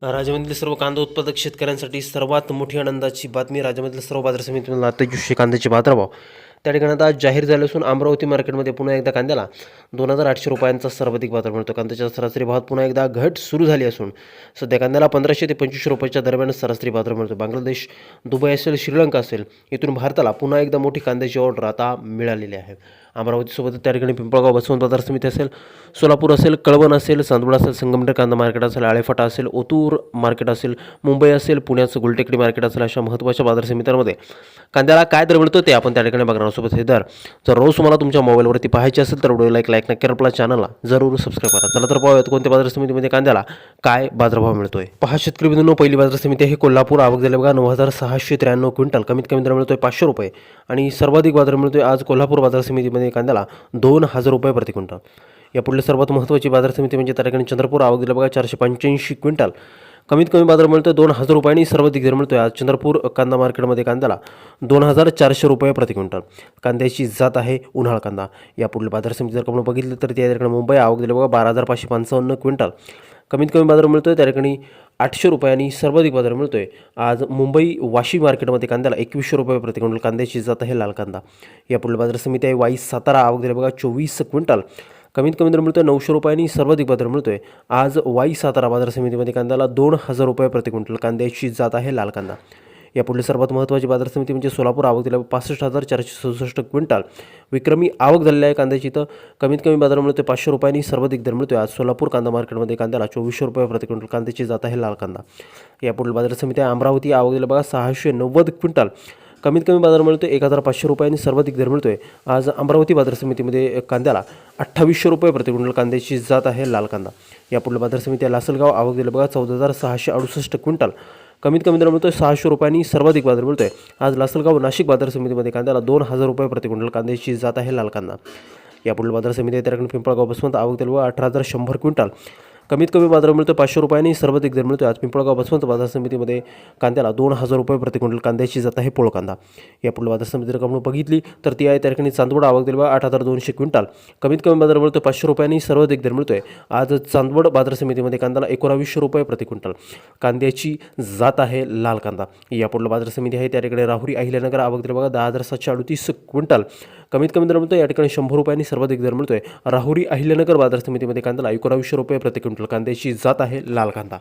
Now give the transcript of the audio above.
राज्यामधील सर्व कांदा उत्पादक शेतकऱ्यांसाठी सर्वात मोठी आनंदाची बातमी. राज्यामधील सर्व बाजार समितीमधील आता कांद्याचे बाजारभाव त्या ठिकाणी आता जाहीर झाले असून अमरावती मार्केटमध्ये पुन्हा एकदा कांद्याला 2,800 रुपयांचा सर्वाधिक बाजार मिळतो. कांद्याच्या सरासरी भावात पुन्हा एकदा घट सुरू झाली असून सध्या कांद्याला 1,500 ते 2,500 रुपयाच्या दरम्यान सरासरी बाजार मिळतो. बांगलादेश, दुबई असेल, श्रीलंका असेल, इथून भारताला पुन्हा एकदा मोठी कांद्याची ऑर्डर आता मिळालेली आहे. अमरावतीसोबत त्या ठिकाणी पिंपळगाव बसवंत बाजार समिती असेल, सोलापूर असेल, कळवण असेल, चांदवड असेल, संगमनेर कांदा मार्केट असेल, आळेफाटा असेल, ओतूर मार्केट असेल, मुंबई असेल, पुण्याचं गुलटेकडी मार्केट असेल, अशा महत्त्वाच्या बाजार समित्यांमध्ये कांद्याला काय दर मिळतो ते आपण त्या ठिकाणी बघणार. सोबत हे दर जर रोज तुम्हाला तुमच्या मोबाईलवरती पाहायचे असेल तर व्हिडिओ लाईक नक्की करा, आपल्या चॅनलला जरूर सबस्क्राईब करा. चला तर पाहूयात कोणत्या बाजार समितीमध्ये कांद्याला काय बाजारभाव मिळतोय. पहा शेतकरी बंधूंनो, पहिली बाजार समिती आहे कोल्हापूर. आवक झाली बघा 9,693 क्विंटल. कमीत कमी दर मिळतोय 500 रुपये आणि सर्वाधिक बाजार मिळतोय आज कोल्हापूर बाजार समितीमध्ये कांद्याला 2,000 रुपये प्रति क्विंटल. यापुढे सर्वात महत्त्वाची बाजार समिती म्हणजे त्या ठिकाणी चंद्रपूर. आवक दिला बघा 485 क्विंटल. कमीत कमी बाजार मिळतोय 2,000 रुपये आणि सर्वाधिक दर मिळतोय आज चंद्रपूर कांदा मार्केटमध्ये कांद्याला 2,400 रुपये प्रति क्विंटल. कांद्याची जात आहे उन्हाळ कांदा. यापुढील बाजार समिती जर आपण बघितलं तर त्या ठिकाणी मुंबई. आवक दिली बघा 12,555 क्विंटल. कमीत कमी बाजार मिळतोय त्या ठिकाणी 800 रुपये आणि सर्वाधिक बाजार मिळतोय आज मुंबई वाशी मार्केटमध्ये कांद्याला 2,100 रुपये प्रति क्विंटल. कांद्याची जात आहे लाल कांदा. यापुढील बाजार समिती आहे वाई सातारा. आवक दिली बघा 24 क्विंटल. कमीत कमी दर मिळतोय 900 रुपये आणि सर्वाधिक बाजार मिळतोय आज वाई सातारा बाजार समितीमध्ये कांद्याला 2,000 रुपये प्रति क्विंटल. कांद्याची जात आहे लाल कांदा. यापुढील सर्वात महत्त्वाची बाजार समिती म्हणजे सोलापूर. आवक दिला 65,467 क्विंटल. विक्रमी आवक झालेली आहे कांद्याची. तर कमीत कमी बाजार मिळतोय 500 रुपये आणि सर्वाधिक दर मिळतोय आज सोलापूर कांदा मार्केटमध्ये कांद्याला 2,400 रुपये प्रति क्विंटल. कांद्याची जात आहे लाल कांदा. यापुढील बाजार समिती आहे अमरावती. आवक दिला बघा 690 क्विंटल. कमीत कमी बाजार मिळतोय 1,500 रुपये आणि सर्वाधिक दर मिळतोय आज अमरावती बाजार समितीमध्ये कांद्याला 2,800 रुपये प्रति क्विंटल. कांद्याची जात आहे लाल कांदा. यापुढील बाजार समिती आहे लासलगाव. आवक दिलं बघा 14,668 क्विंटल. कमीत कमी दर मिळतोय 600 रुपये आणि सर्वाधिक बाजार मिळतोय आज लासलगाव नाशिक बाजार समितीमध्ये कांद्याला 2,000 रुपये प्रति क्विंटल. कांद्याची जात आहे लाल कांदा. यापुढील बाजार समिती आहे त्या पिंपळगाव बसवंत. आवक दिलं बघा 18,100 क्विंटल. कमीत कमी बाजार मिळतो 500 रुपये आणि सर्वाधिक दर मिळतो आज पिंपळगाव बसवंत बाजार समितीमध्ये कांद्याला 2,000 रुपये प्रति क्विंटल. कांद्याची जात आहे पोळ कांदा. यापुढे बाजार समिती जर आपण बघितली तर ती आहे त्या ठिकाणी चांदवड. आवक दिली बघा 8,200 क्विंटल. कमीत कमी बाजार मिळतो 500 रुपये आणि सर्वाधिक दर मिळतोय आज चांदवड बाजार समितीमध्ये कांद्याला 1900 रुपये प्रति क्विंटल. कांद्याची जात आहे लाल कांदा. यापुढे बाजार समिती आहे त्या ठिकाणी राहुरी अहिल्यानगर. आवक दिली बघा 10,738 क्विंटल. कमीत कमी दर मिळतो या ठिकाणी 100 रुपये आणि सर्वाधिक दर मिळतोय राहुरी अहिल्यानगर बाजार समितीमध्ये कांद्याला 1900 रुपये प्रति क्विंटल. कांद्याची जात आहे लाल कांदा.